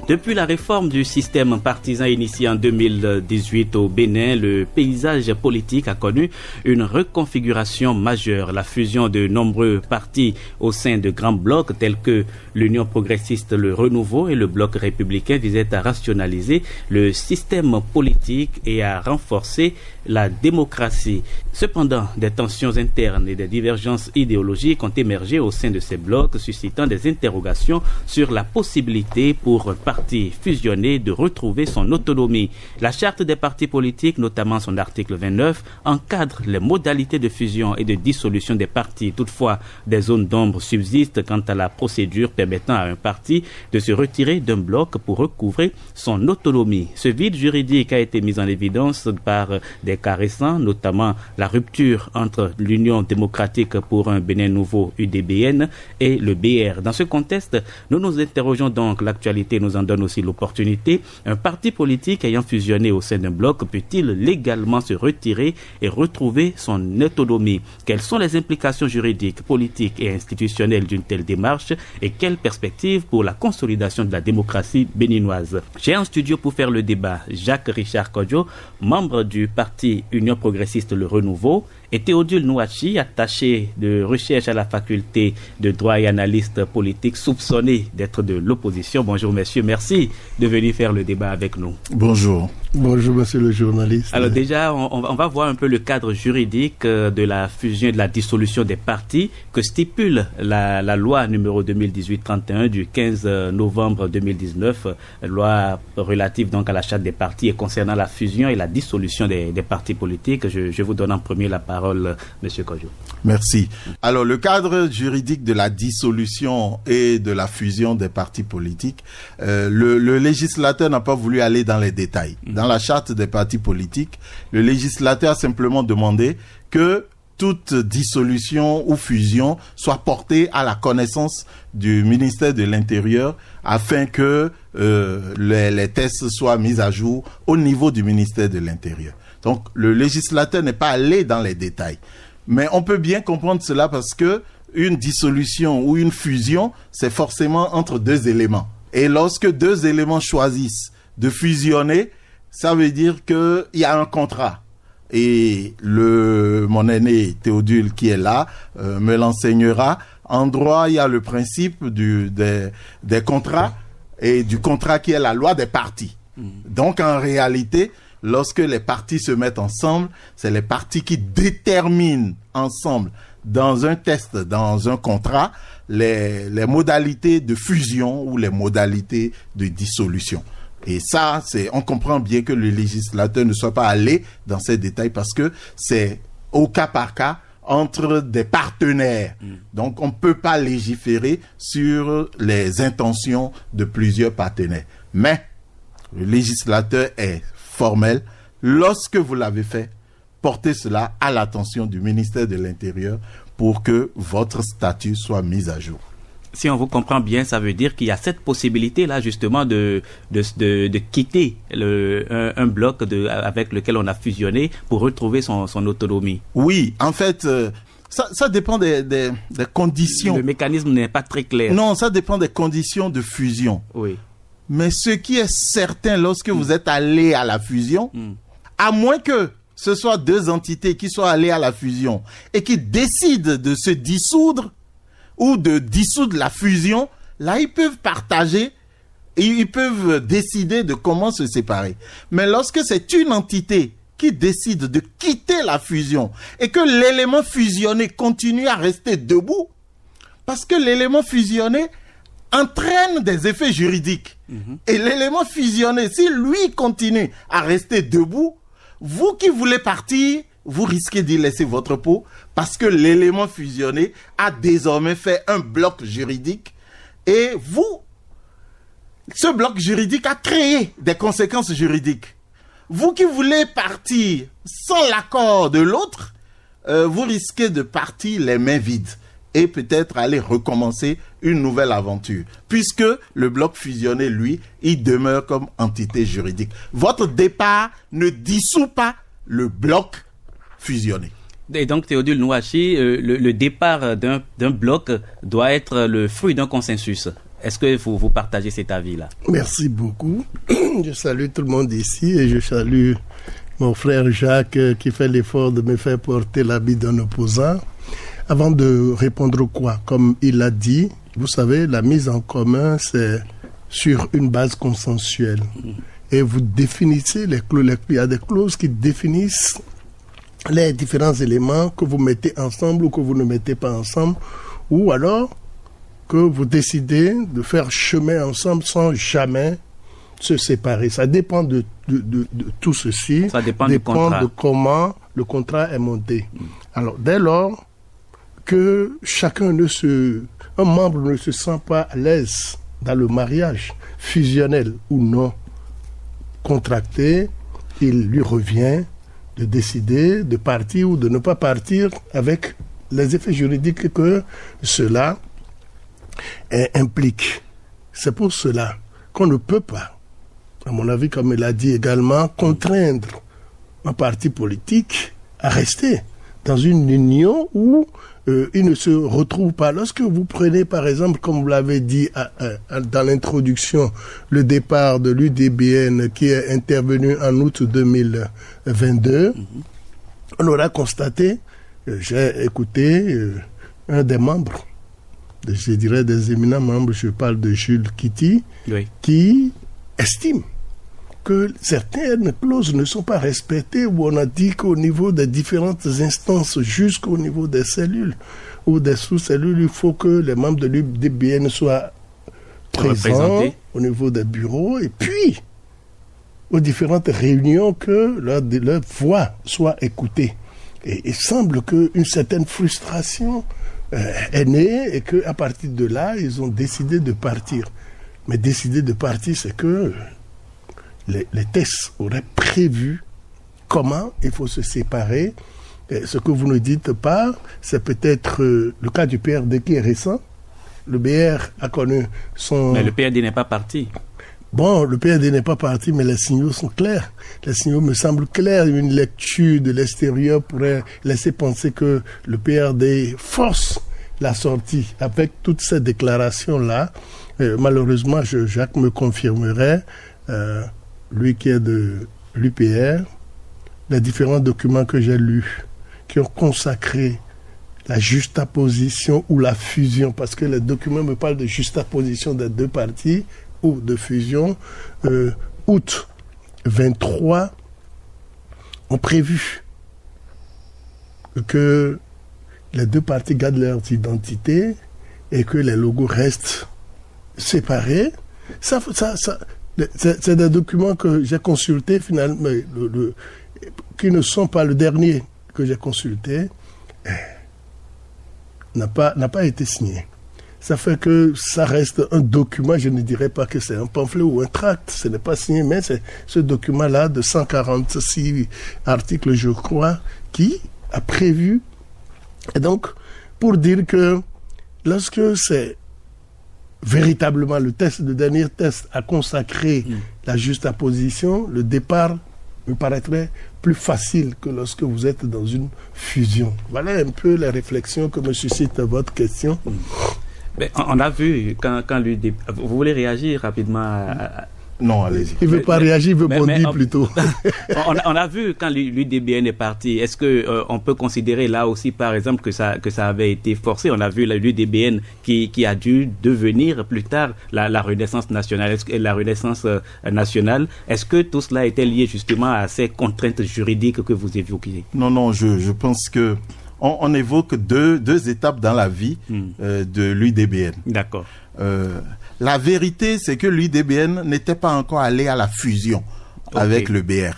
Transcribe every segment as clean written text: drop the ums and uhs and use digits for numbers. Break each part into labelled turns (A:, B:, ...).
A: Depuis la réforme du système partisan initiée en 2018 au Bénin, le paysage politique a connu une reconfiguration majeure. La fusion de nombreux partis au sein de grands blocs tels que l'Union progressiste, le Renouveau et le Bloc républicain visait à rationaliser le système politique et à renforcer la démocratie. Cependant, des tensions internes et des divergences idéologiques ont émergé au sein de ces blocs, suscitant des interrogations sur la possibilité pour parti fusionné de retrouver son autonomie. La charte des partis politiques, notamment son article 29, encadre les modalités de fusion et de dissolution des partis. Toutefois, des zones d'ombre subsistent quant à la procédure permettant à un parti de se retirer d'un bloc pour recouvrer son autonomie. Ce vide juridique a été mis en évidence par des cas récents, notamment la rupture entre l'Union démocratique pour un Bénin nouveau UDBN et le BR. Dans ce contexte, nous nous interrogeons donc, l'actualité nous en donne aussi l'opportunité. Un parti politique ayant fusionné au sein d'un bloc peut-il légalement se retirer et retrouver son autonomie? Quelles sont les implications juridiques, politiques et institutionnelles d'une telle démarche et quelles perspectives pour la consolidation de la démocratie béninoise? J'ai en studio pour faire le débat Jacques Richard Kodjo, membre du parti Union progressiste Le Renouveau, et Théodule Nouachi, attaché de recherche à la faculté de droit et analyste politique, soupçonné d'être de l'opposition. Bonjour messieurs, merci de venir faire le débat avec nous.
B: Bonjour. Bonjour monsieur le journaliste.
A: Alors déjà, on va voir un peu le cadre juridique de la fusion et de la dissolution des partis que stipule la loi numéro 2018-31 du 15 novembre 2019, loi relative donc à la charte des partis et concernant la fusion et la dissolution des partis politiques. Je vous donne en premier la parole, monsieur Kodjo.
B: Merci. Alors le cadre juridique de la dissolution et de la fusion des partis politiques, le législateur n'a pas voulu aller dans les détails. Dans la charte des partis politiques, le législateur a simplement demandé que toute dissolution ou fusion soit portée à la connaissance du ministère de l'Intérieur afin que les tests soient mis à jour au niveau du ministère de l'Intérieur. Donc le législateur n'est pas allé dans les détails. Mais on peut bien comprendre cela parce que une dissolution ou une fusion, c'est forcément entre deux éléments. Et lorsque deux éléments choisissent de fusionner, ça veut dire qu'il y a un contrat. Et mon aîné Théodule qui est là me l'enseignera. En droit, il y a le principe des contrats et du contrat qui est la loi des partis. Donc en réalité, lorsque les partis se mettent ensemble, c'est les partis qui déterminent ensemble dans un test, dans un contrat, les modalités de fusion ou les modalités de dissolution. Et ça, on comprend bien que le législateur ne soit pas allé dans ces détails parce que c'est au cas par cas entre des partenaires. Donc, on ne peut pas légiférer sur les intentions de plusieurs partenaires. Mais le législateur est formel. Lorsque vous l'avez fait, portez cela à l'attention du ministère de l'Intérieur pour que votre statut soit mis à jour.
A: Si on vous comprend bien, ça veut dire qu'il y a cette possibilité-là, justement, de quitter un bloc avec lequel on a fusionné pour retrouver son autonomie.
B: Oui, en fait, ça dépend des conditions.
A: Le mécanisme n'est pas très clair.
B: Non, ça dépend des conditions de fusion.
A: Oui.
B: Mais ce qui est certain, lorsque vous êtes allé à la fusion, à moins que ce soit deux entités qui soient allées à la fusion et qui décident de se dissoudre, ou de dissoudre la fusion, là, ils peuvent partager et ils peuvent décider de comment se séparer. Mais lorsque c'est une entité qui décide de quitter la fusion et que l'élément fusionné continue à rester debout, parce que l'élément fusionné entraîne des effets juridiques. Et l'élément fusionné, si lui continue à rester debout, vous qui voulez partir, vous risquez d'y laisser votre peau parce que l'élément fusionné a désormais fait un bloc juridique et ce bloc juridique a créé des conséquences juridiques. Vous qui voulez partir sans l'accord de l'autre, vous risquez de partir les mains vides et peut-être aller recommencer une nouvelle aventure, puisque le bloc fusionné, lui, il demeure comme entité juridique. Votre départ ne dissout pas le bloc fusionné.
A: Et donc, Théodule Nouachi, le départ d'un bloc doit être le fruit d'un consensus. Est-ce que vous partagez cet avis-là?
C: Merci beaucoup. Je salue tout le monde ici et je salue mon frère Jacques qui fait l'effort de me faire porter l'habit d'un opposant. Avant de répondre quoi, comme il l'a dit, vous savez, la mise en commun, c'est sur une base consensuelle. Et vous définissez les clauses. Il y a des clauses qui définissent les différents éléments que vous mettez ensemble ou que vous ne mettez pas ensemble, ou alors que vous décidez de faire chemin ensemble sans jamais se séparer. Ça dépend de tout ceci.
A: Ça dépend du contrat.
C: De comment le contrat est monté. Alors, dès lors que un membre ne se sent pas à l'aise dans le mariage fusionnel ou non contracté, il lui revient de décider de partir ou de ne pas partir avec les effets juridiques que cela implique. C'est pour cela qu'on ne peut pas, à mon avis, comme il a dit également, contraindre un parti politique à rester dans une union où il ne se retrouve pas. Lorsque vous prenez, par exemple, comme vous l'avez dit dans l'introduction, le départ de l'UDBN qui est intervenu en août 2022, on aura constaté, j'ai écouté un des membres, je dirais des éminents membres, je parle de Jules Kitty,
A: oui,
C: qui estime que certaines clauses ne sont pas respectées, où on a dit qu'au niveau des différentes instances, jusqu'au niveau des cellules ou des sous-cellules, il faut que les membres de l'UDBN soient présents au niveau des bureaux, et puis aux différentes réunions que leur voix soit écoutée. Et il semble qu'une certaine frustration est née et qu'à partir de là, ils ont décidé de partir. Mais décider de partir, c'est que les textes auraient prévu comment il faut se séparer. Et ce que vous ne dites pas, c'est peut-être le cas du PRD qui est récent. Le BR a connu son...
A: Mais le PRD n'est pas parti.
C: Bon, le PRD n'est pas parti, mais les signaux sont clairs. Les signaux me semblent clairs. Une lecture de l'extérieur pourrait laisser penser que le PRD force la sortie avec toutes ces déclarations-là. Malheureusement, Jacques me confirmerait, lui qui est de l'UPR, les différents documents que j'ai lus, qui ont consacré la juxtaposition ou la fusion, parce que les documents me parlent de juxtaposition des deux partis, ou de fusion, août 23, ont prévu que les deux partis gardent leurs identités et que les logos restent séparés. C'est des documents que j'ai consultés finalement, qui ne sont pas le dernier que j'ai consulté, n'a pas été signé. Ça fait que ça reste un document, je ne dirais pas que c'est un pamphlet ou un tract, ce n'est pas signé, mais c'est ce document-là de 146 articles, je crois, qui a prévu. Et donc, pour dire que lorsque c'est véritablement le dernier test à consacrer la juxtaposition, le départ me paraîtrait plus facile que lorsque vous êtes dans une fusion. Voilà un peu la réflexion que me suscite votre question.
A: Mais on a vu quand vous voulez réagir rapidement
B: Non, allez-y.
C: Il ne veut pas réagir, il veut bondir plutôt.
A: on a vu quand l'UDBN est parti. Est-ce que on peut considérer là aussi, par exemple, que ça avait été forcé? On a vu l'UDBN qui a dû devenir plus tard la Renaissance nationale. Est-ce que tout cela était lié justement à ces contraintes juridiques que vous évoquiez?
B: Non, je pense que on évoque deux étapes dans la vie de l'UDBN.
A: D'accord.
B: La vérité, c'est que l'UDBN n'était pas encore allé à la fusion avec le BR.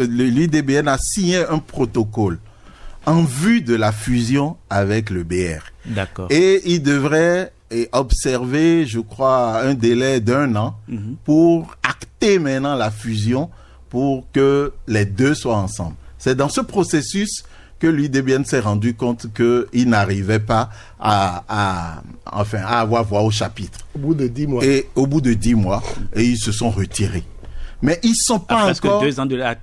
B: L'UDBN a signé un protocole en vue de la fusion avec le BR.
A: D'accord.
B: Et il devrait observer, je crois, un délai d'1 an pour acter maintenant la fusion pour que les deux soient ensemble. C'est dans ce processus que l'UDBN s'est rendu compte qu'il n'arrivait pas à avoir voix au chapitre.
C: Au bout de 10 mois.
B: Et au bout de 10 mois, et ils se sont retirés. Mais ils sont pas encore...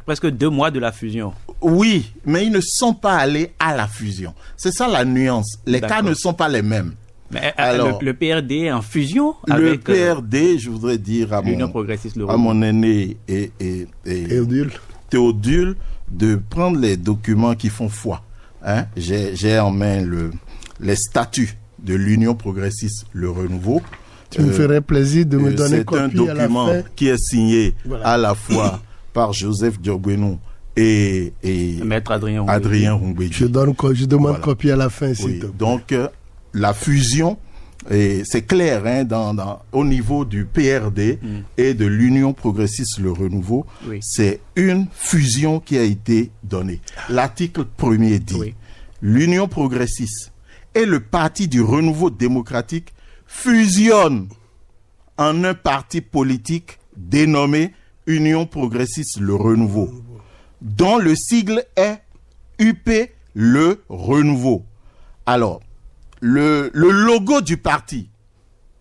A: presque 2 mois de la fusion.
B: Oui, mais ils ne sont pas allés à la fusion. C'est ça la nuance. Les cas ne sont pas les mêmes.
A: Mais alors, le PRD est en fusion
B: avec... Le PRD, je voudrais dire à mon aîné et Théodule, de prendre les documents qui font foi. Hein? J'ai en main les statuts de l'Union progressiste, le renouveau.
C: Tu me ferais plaisir de me donner une copie à la fin.
B: C'est un document qui est signé à la fois par Joseph Diogbenou et
A: Maître Adrien
B: Rungbeji.
C: Je demande copie à la fin.
B: Oui. Donc, la fusion, c'est clair hein, au niveau du PRD et de l'Union progressiste le renouveau, c'est une fusion qui a été donnée. L'article 1er dit l'Union progressiste et le Parti du renouveau démocratique fusionnent en un parti politique dénommé Union progressiste le renouveau, dont le sigle est UP le renouveau. Alors, le logo du parti,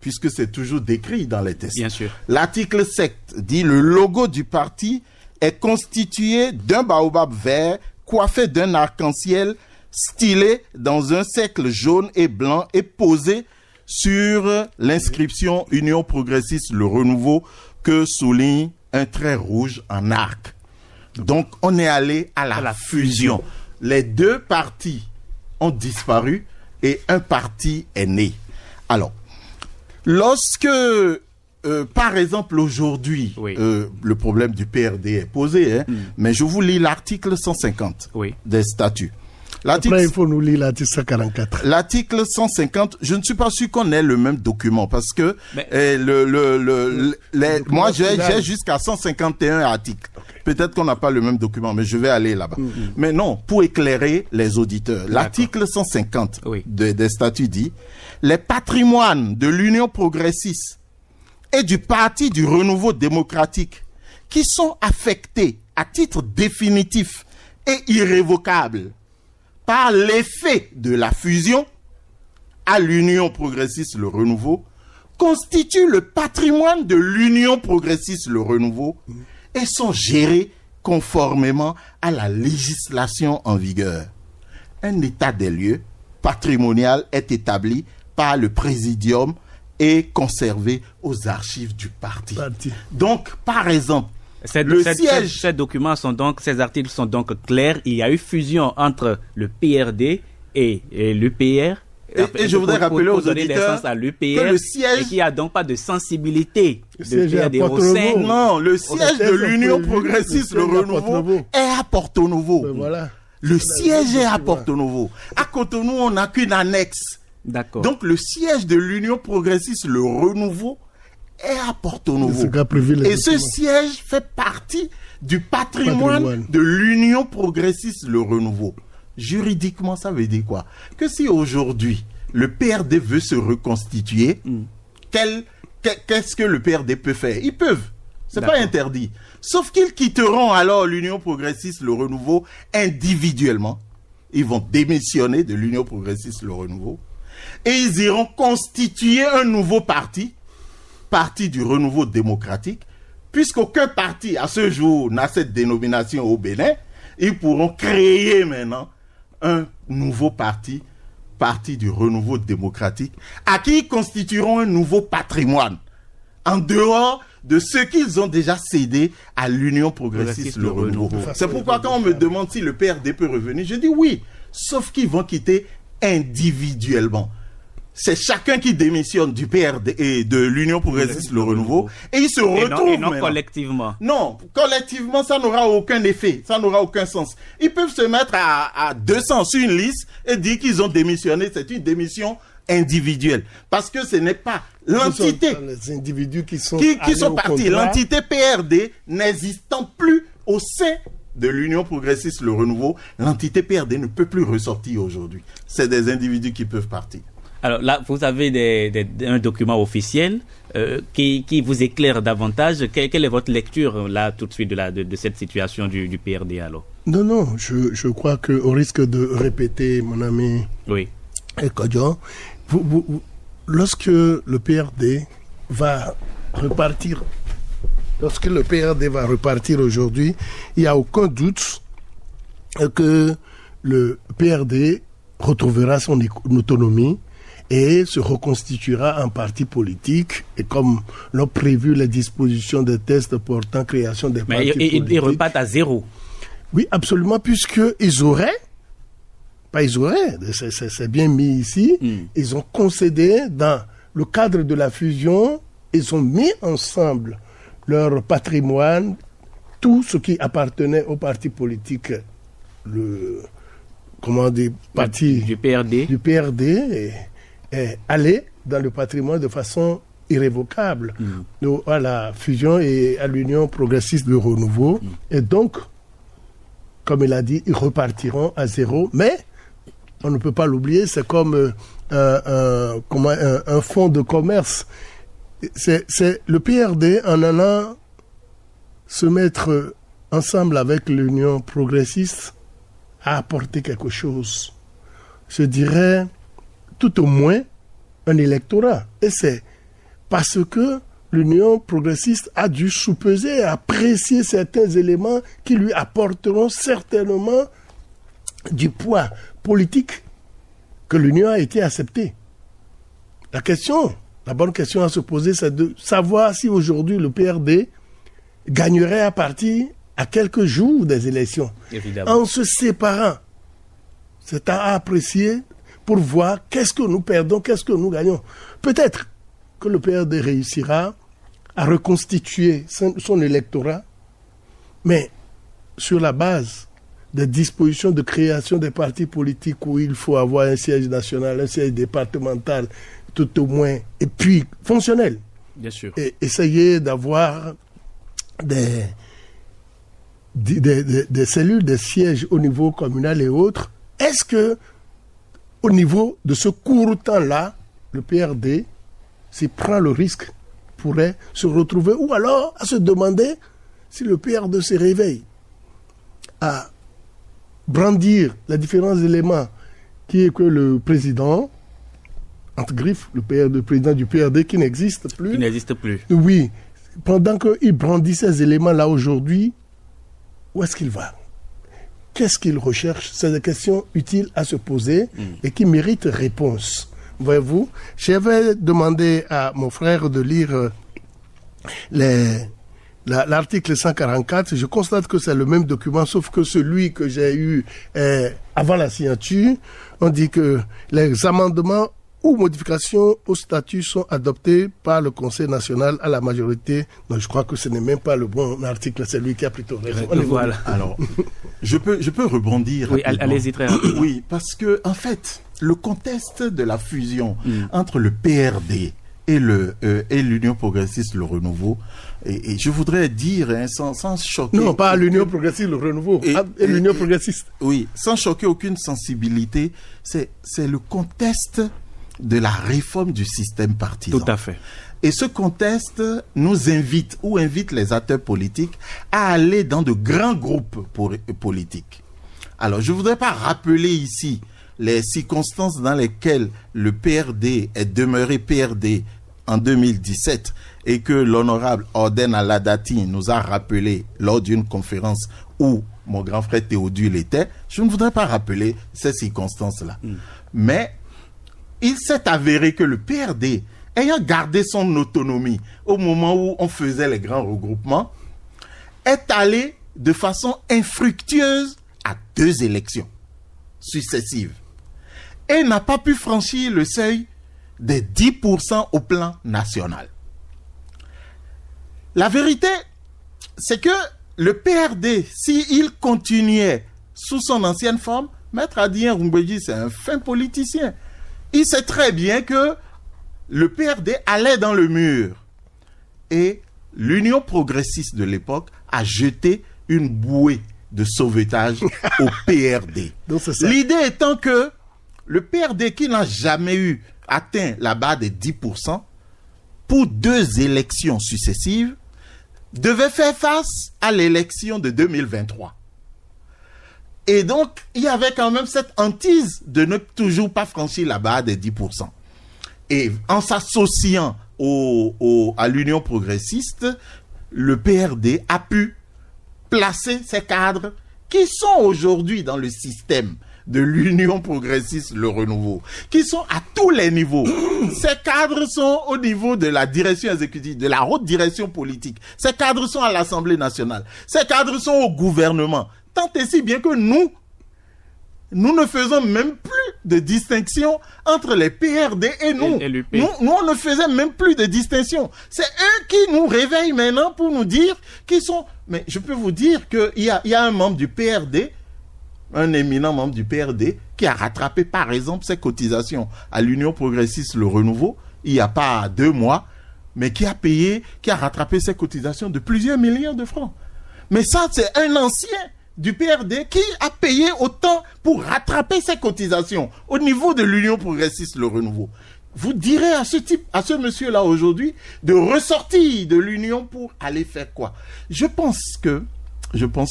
B: puisque c'est toujours décrit dans les textes.
A: Bien sûr.
B: L'article 7 dit le logo du parti est constitué d'un baobab vert coiffé d'un arc-en-ciel stylé dans un cercle jaune et blanc et posé sur l'inscription Union progressiste le renouveau que souligne un trait rouge en arc. Donc on est allé à la fusion. Les deux partis ont disparu et un parti est né. Alors, lorsque, par exemple, aujourd'hui, le problème du PRD est posé, hein, mais je vous lis l'article 150 des statuts.
C: Après, il faut nous lire l'article 144.
B: L'article 150, je ne suis pas sûr qu'on ait le même document parce que moi, j'ai jusqu'à 151 articles. Peut-être qu'on n'a pas le même document, mais je vais aller là-bas. Mais non, pour éclairer les auditeurs, l'article 150 des statuts dit « Les patrimoines de l'Union progressiste et du Parti du renouveau démocratique qui sont affectés à titre définitif et irrévocable par l'effet de la fusion à l'Union progressiste le renouveau constituent le patrimoine de l'Union progressiste le renouveau et sont gérés conformément à la législation en vigueur. Un état des lieux patrimonial est établi par le présidium et conservé aux archives du parti. Donc, par exemple,
A: ces documents sont donc, ces articles sont donc clairs. Il y a eu fusion entre le PRD et l'UPR.
B: Et je voudrais rappeler aux auditeurs
A: que le siège, et qu'il n'y a donc pas de sensibilité de PRD au sein.
B: Non, le siège de l'Union progressiste, le renouveau, est à Porto Novo.
C: Voilà.
B: Le siège est à Porto Novo. À Cotonou, on n'a qu'une annexe.
A: D'accord.
B: Donc le siège de l'Union progressiste, le renouveau, est à Porto Novo. Et ce siège fait partie du patrimoine de l'Union progressiste, le renouveau. Juridiquement, ça veut dire quoi? Que si aujourd'hui, le PRD veut se reconstituer, qu'est-ce que le PRD peut faire? Ils peuvent. C'est pas interdit. Sauf qu'ils quitteront alors l'Union progressiste, le renouveau, individuellement. Ils vont démissionner de l'Union progressiste, le renouveau. Et ils iront constituer un nouveau parti, Parti du renouveau démocratique, puisqu'aucun parti à ce jour n'a cette dénomination au Bénin. Ils pourront créer maintenant un nouveau parti, Parti du renouveau démocratique, à qui ils constitueront un nouveau patrimoine, en dehors de ce qu'ils ont déjà cédé à l'Union progressiste, le renouveau. C'est pourquoi quand on me demande si le PRD peut revenir, je dis oui, sauf qu'ils vont quitter individuellement. C'est chacun qui démissionne du PRD et de l'Union progressiste, le renouveau, et ils se retrouvent
A: et non collectivement.
B: Non, collectivement, ça n'aura aucun effet, ça n'aura aucun sens. Ils peuvent se mettre à 200 sur une liste et dire qu'ils ont démissionné. C'est une démission individuelle. Parce que ce n'est pas l'entité
C: les individus qui sont
B: partis. L'entité PRD n'existant plus au sein de l'Union progressiste, le renouveau, l'entité PRD ne peut plus ressortir aujourd'hui. C'est des individus qui peuvent partir.
A: Alors là, vous avez un document officiel qui vous éclaire davantage. Quelle est votre lecture là tout de suite de cette situation du PRD alors?
C: Non, je crois qu'au risque de répéter, mon ami Kodjo, lorsque le PRD va repartir, aujourd'hui, il n'y a aucun doute que le PRD retrouvera son autonomie et se reconstituera en parti politique, et comme l'ont prévu les dispositions des tests portant création des partis politiques.
A: Ils repartent à zéro.
C: Oui, absolument, puisqu'ils auraient, c'est bien mis ici, ils ont concédé dans le cadre de la fusion, ils ont mis ensemble leur patrimoine, tout ce qui appartenait au parti politique, du PRD, est allé dans le patrimoine de façon irrévocable à la fusion et à l'Union progressiste de renouveau. Et donc, comme il a dit, ils repartiront à zéro. Mais on ne peut pas l'oublier, c'est comme un fonds de commerce. C'est le PRD, en allant se mettre ensemble avec l'Union progressiste, a apporté quelque chose. Je dirais, tout au moins, un électorat. Et c'est parce que l'Union progressiste a dû sous-peser, apprécier certains éléments qui lui apporteront certainement du poids politique que l'Union a été acceptée. La bonne question à se poser, c'est de savoir si aujourd'hui le PRD gagnerait à partir à quelques jours des élections.
A: Évidemment.
C: En se séparant. C'est à apprécier pour voir qu'est-ce que nous perdons, qu'est-ce que nous gagnons. Peut-être que le PRD réussira à reconstituer son électorat, mais sur la base des dispositions de création des partis politiques où il faut avoir un siège national, un siège départemental, tout au moins, et puis fonctionnel.
A: Bien sûr.
C: Et essayer d'avoir des cellules, des sièges au niveau communal et autres. Est-ce que, au niveau de ce court temps-là, le PRD, s'il prend le risque, pourrait se retrouver, ou alors à se demander si le PRD se réveille à brandir les différents éléments qui est que le président, entre griffes, le président du PRD qui n'existe plus.
A: Qui n'existe plus.
C: Oui. Pendant qu'il brandit ces éléments-là aujourd'hui, où est-ce qu'il va? Qu'est-ce qu'il recherche? C'est des questions utiles à se poser et qui méritent réponse. Voyez-vous, j'avais demandé à mon frère de lire l'article 144. Je constate que c'est le même document, sauf que celui que j'ai eu avant la signature, on dit que les amendements ou modifications au statut sont adoptés par le Conseil national à la majorité. Donc je crois que ce n'est même pas le bon article, c'est lui qui a plutôt raison.
A: Voilà.
B: Alors, je peux rebondir.
A: Oui, allez-y très rapidement.
B: Oui, parce que en fait, le contexte de la fusion entre le PRD et l'Union progressiste, le renouveau, et je voudrais dire, sans choquer...
C: Non, pas l'Union progressiste, le renouveau, et l'Union progressiste.
B: Oui, sans choquer aucune sensibilité, c'est le contexte de la réforme du système partisan.
A: Tout à fait.
B: Et ce contexte nous invite les acteurs politiques à aller dans de grands groupes politiques. Alors, je ne voudrais pas rappeler ici les circonstances dans lesquelles le PRD est demeuré PRD en 2017 et que l'honorable Orden Aladati nous a rappelé lors d'une conférence où mon grand frère Théodule était. Je ne voudrais pas rappeler ces circonstances-là. Mais il s'est avéré que le PRD, ayant gardé son autonomie au moment où on faisait les grands regroupements, est allé de façon infructueuse à 2 élections successives et n'a pas pu franchir le seuil des 10% au plan national. La vérité, c'est que le PRD, s'il continuait sous son ancienne forme, Maître Adrien Rumbedji, c'est un fin politicien. Il sait très bien que le PRD allait dans le mur. Et l'Union progressiste de l'époque a jeté une bouée de sauvetage au PRD. L'idée étant que le PRD, qui n'a jamais eu atteint la barre des 10% pour 2 élections successives, devait faire face à l'élection de 2023. Et donc, il y avait quand même cette hantise de ne toujours pas franchir la barre des 10%. Et en s'associant à l'Union progressiste, le PRD a pu placer ces cadres qui sont aujourd'hui dans le système de l'Union progressiste, le renouveau, qui sont à tous les niveaux. Ces cadres sont au niveau de la direction exécutive, de la haute direction politique. Ces cadres sont à l'Assemblée nationale. Ces cadres sont au gouvernement. Tant et si bien que nous ne faisons même plus de distinction entre les PRD et nous.
A: Et l'UP.
B: Nous, on ne faisait même plus de distinction. C'est eux qui nous réveillent maintenant pour nous dire qu'ils sont... Mais je peux vous dire qu'il y a un membre du PRD, un éminent membre du PRD, qui a rattrapé par exemple ses cotisations à l'Union progressiste, le renouveau, il n'y a pas 2 mois, mais qui a rattrapé ses cotisations de plusieurs millions de francs. Mais ça, c'est un ancien du PRD qui a payé autant pour rattraper ses cotisations au niveau de l'Union progressiste, le renouveau. Vous direz à ce monsieur-là aujourd'hui de ressortir de l'Union pour aller faire quoi? Je pense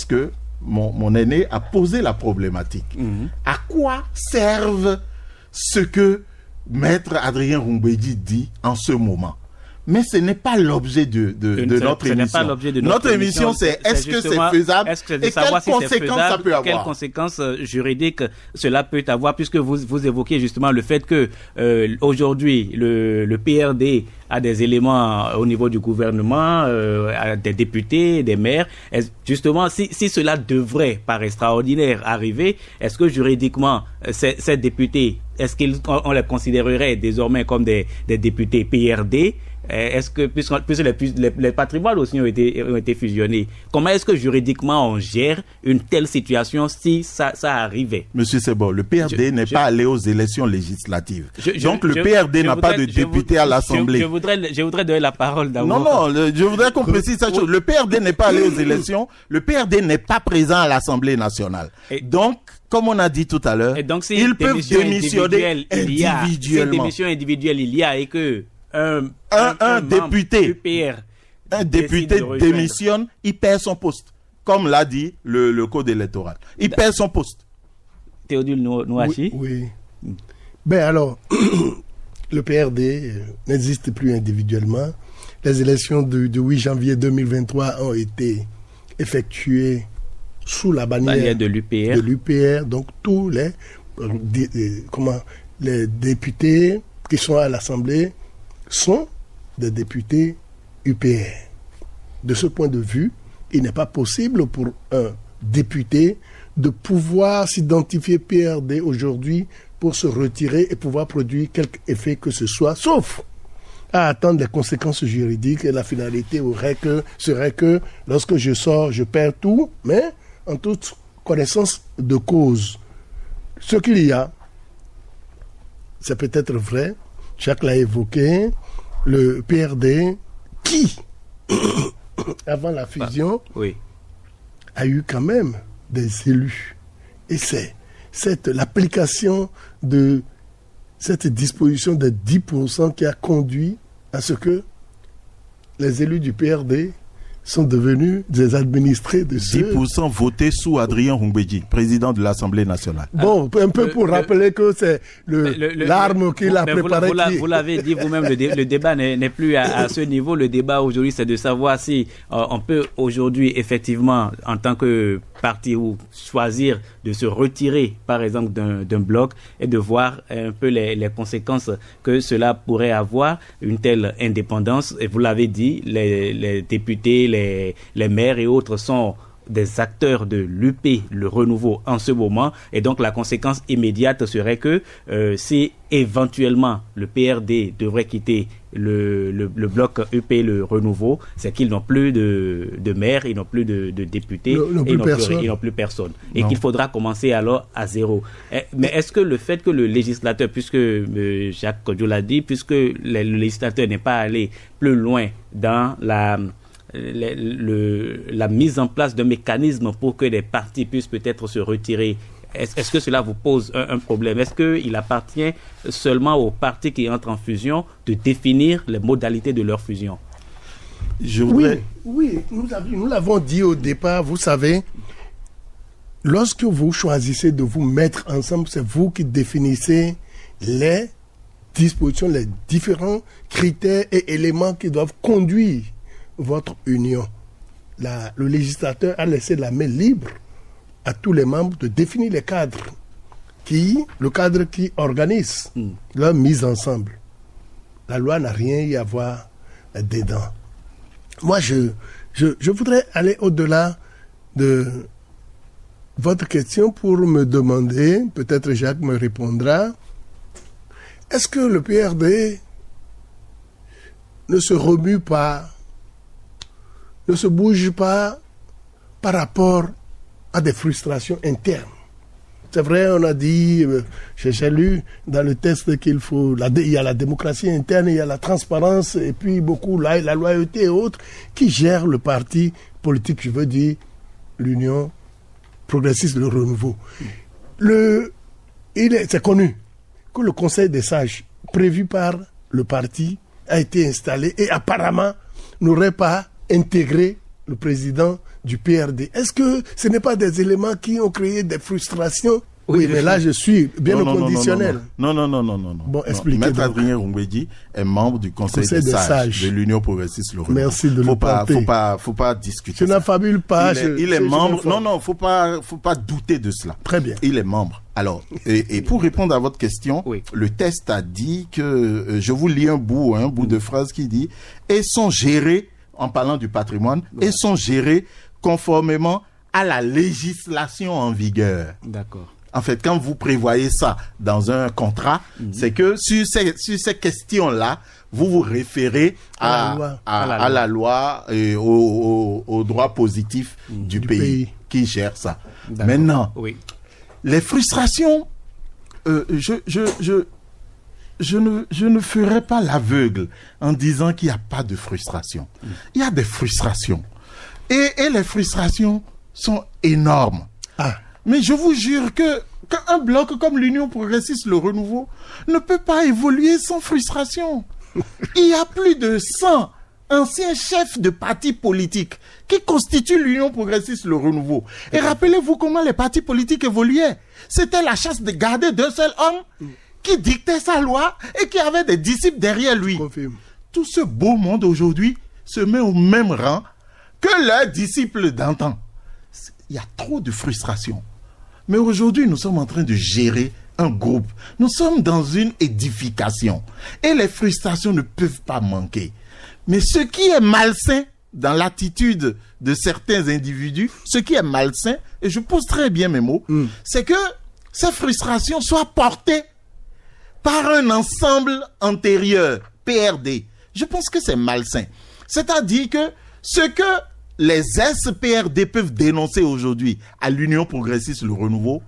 B: que mon aîné a posé la problématique. À quoi servent ce que Maître Adrien Rumbedi dit en ce moment? Mais ce n'est pas l'objet de notre émission. Notre émission, c'est est-ce que c'est faisable et quelles conséquences ça peut avoir.
A: Quelles conséquences juridiques cela peut avoir, puisque vous évoquez justement le fait que aujourd'hui le PRD a des éléments au niveau du gouvernement, des députés, des maires. Justement, si cela devrait par extraordinaire arriver, est-ce que juridiquement ces députés, est-ce qu'on les considérerait désormais comme des députés PRD? Est-ce que, puisque les patrimoines aussi ont été fusionnés, comment est-ce que juridiquement on gère une telle situation si ça arrivait?
B: Monsieur Sebo, le PRD n'est pas allé aux élections législatives. Donc le PRD n'a pas de député à l'Assemblée.
A: Je voudrais donner la parole d'abord.
B: Non, je voudrais qu'on précise cette chose. Le PRD n'est pas allé aux élections. Le PRD n'est pas présent à l'Assemblée nationale. Donc, comme on a dit tout à l'heure, ils peuvent démissionner individuellement.
A: Si démission individuelle il y a et que
B: un député démissionne, il perd son poste. Comme l'a dit le code électoral. Il perd son poste.
A: Théodule Nouachi.
C: Oui. Ben alors, le PRD n'existe plus individuellement. Les élections du 8 janvier 2023 ont été effectuées sous la bannière
A: de l'UPR.
C: Donc tous les députés qui sont à l'Assemblée sont des députés UPR. De ce point de vue, il n'est pas possible pour un député de pouvoir s'identifier PRD aujourd'hui pour se retirer et pouvoir produire quelque effet que ce soit, sauf à attendre les conséquences juridiques, et la finalité serait que lorsque je sors, je perds tout, mais en toute connaissance de cause. Ce qu'il y a, c'est peut-être vrai, Jacques l'a évoqué, le PRD qui, avant la fusion, a eu quand même des élus. Et c'est l'application de cette disposition de 10% qui a conduit à ce que les élus du PRD sont devenus des administrés de ceux...
B: 10% votés sous Adrien Rumbedi, président de l'Assemblée nationale.
C: Bon, un peu pour rappeler que c'est l'arme qu'il a préparée.
A: Vous l'avez dit vous-même, le débat n'est plus à ce niveau. Le débat aujourd'hui, c'est de savoir si on peut aujourd'hui, effectivement, en tant que parti, ou choisir de se retirer, par exemple, d'un bloc et de voir un peu les conséquences que cela pourrait avoir, une telle indépendance. Et vous l'avez dit, les députés, les maires et autres sont des acteurs de l'UP, le renouveau, en ce moment. Et donc, la conséquence immédiate serait que si éventuellement le PRD devrait quitter le bloc UP, le renouveau, c'est qu'ils n'ont plus de maires, ils n'ont plus de députés, ils n'ont plus personne. Et qu'il faudra commencer alors à zéro. Mais est-ce que le fait que le législateur, puisque Jacques Kodjo l'a dit, puisque le législateur n'est pas allé plus loin dans la mise en place d'un mécanisme pour que les partis puissent peut-être se retirer Est-ce que cela vous pose un problème? Est-ce qu'il appartient seulement aux partis qui entrent en fusion de définir les modalités de leur fusion?
C: Oui, nous l'avons dit au départ, vous savez, lorsque vous choisissez de vous mettre ensemble, c'est vous qui définissez les dispositions, les différents critères et éléments qui doivent conduire votre union. Le législateur a laissé la main libre à tous les membres de définir les cadres, le cadre qui organise leur mise ensemble. La loi n'a rien à voir dedans. Moi, je voudrais aller au-delà de votre question pour me demander, peut-être Jacques me répondra, est-ce que le PRD ne se remue pas, ne se bouge pas par rapport à des frustrations internes? C'est vrai, on a dit, j'ai lu dans le texte qu'il faut, il y a la démocratie interne, il y a la transparence, et puis beaucoup, la loyauté et autres, qui gèrent le parti politique, je veux dire, l'Union progressiste, le renouveau. C'est connu que le Conseil des sages, prévu par le parti, a été installé et apparemment n'aurait pas intégré le président du PRD. Est-ce que ce n'est pas des éléments qui ont créé des frustrations? Oui, mais là, je suis bien au conditionnel.
B: Non.
C: Bon, expliquez.
B: Maître Adrien Roumbédi est membre du Conseil des sages de l'Union progressiste le renouveau.
C: Merci de le porter.
B: Faut pas discuter.
C: Je n'affabule pas.
B: Il est membre. Non, faut pas douter de cela.
C: Très bien.
B: Il est membre. Alors, et pour répondre à votre question, le test a dit que, je vous lis un bout de phrase qui dit, et sont gérés, en parlant du patrimoine, et sont gérés conformément à la législation en vigueur.
A: D'accord.
B: En fait, quand vous prévoyez ça dans un contrat, c'est que sur ces questions-là, vous vous référez à la loi et au droit positif du pays qui gère ça. Maintenant, les frustrations, je ne ferai pas l'aveugle en disant qu'il n'y a pas de frustration. Il y a des frustrations. Et les frustrations sont énormes. Mais je vous jure qu'un bloc comme l'Union progressiste, le renouveau, ne peut pas évoluer sans frustration. Il y a plus de 100 anciens chefs de partis politiques qui constituent l'Union progressiste, le renouveau. Et rappelez-vous comment les partis politiques évoluaient. C'était la chasse de garder d'un seul homme qui dictait sa loi et qui avait des disciples derrière lui. Tout ce beau monde aujourd'hui se met au même rang que leurs disciples d'antan. Il y a trop de frustration. Mais aujourd'hui, nous sommes en train de gérer un groupe. Nous sommes dans une édification. Et les frustrations ne peuvent pas manquer. Mais ce qui est malsain dans l'attitude de certains individus, ce qui est malsain, et je pose très bien mes mots, c'est que ces frustrations soient portées par un ensemble antérieur, PRD. Je pense que c'est malsain. C'est-à-dire que ce que les ex-PRD peuvent dénoncer aujourd'hui à l'Union progressiste, le renouveau,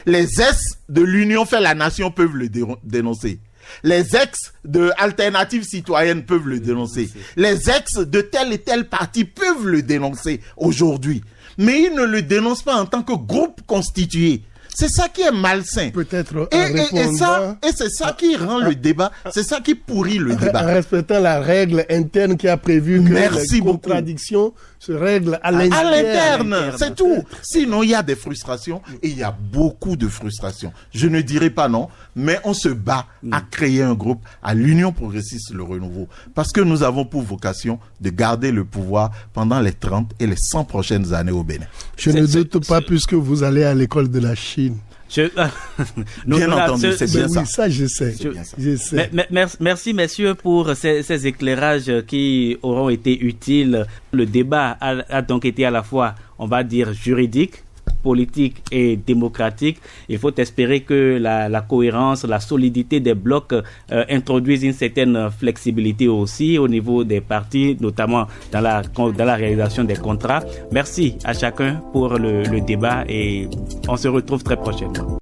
B: les ex de l'Union fait la nation peuvent le dénoncer. Les ex de Alternative Citoyenne peuvent le dénoncer. Les ex de tel et tel parti peuvent le dénoncer aujourd'hui. Mais ils ne le dénoncent pas en tant que groupe constitué. C'est ça qui est malsain.
C: Peut-être
B: et c'est ça qui rend le débat, c'est ça qui pourrit le débat.
C: En respectant la règle interne qui a prévu que les contradictions se règlent à l'interne.
B: C'est tout. Sinon, il y a des frustrations et il y a beaucoup de frustrations. Je ne dirais pas non, mais on se bat à créer un groupe à l'Union progressiste, le renouveau. Parce que nous avons pour vocation de garder le pouvoir pendant les 30 et les 100 prochaines années au Bénin.
C: Je ne doute pas puisque vous allez à l'école de la Chine.
B: Bien entendu, c'est bien ça.
C: Oui, ça, je sais.
A: Merci, messieurs, pour ces éclairages qui auront été utiles. Le débat a donc été à la fois, on va dire, juridique, politique et démocratique. Il faut espérer que la cohérence, la solidité des blocs introduisent une certaine flexibilité aussi au niveau des partis, notamment dans la réalisation des contrats. Merci à chacun pour le débat et on se retrouve très prochainement.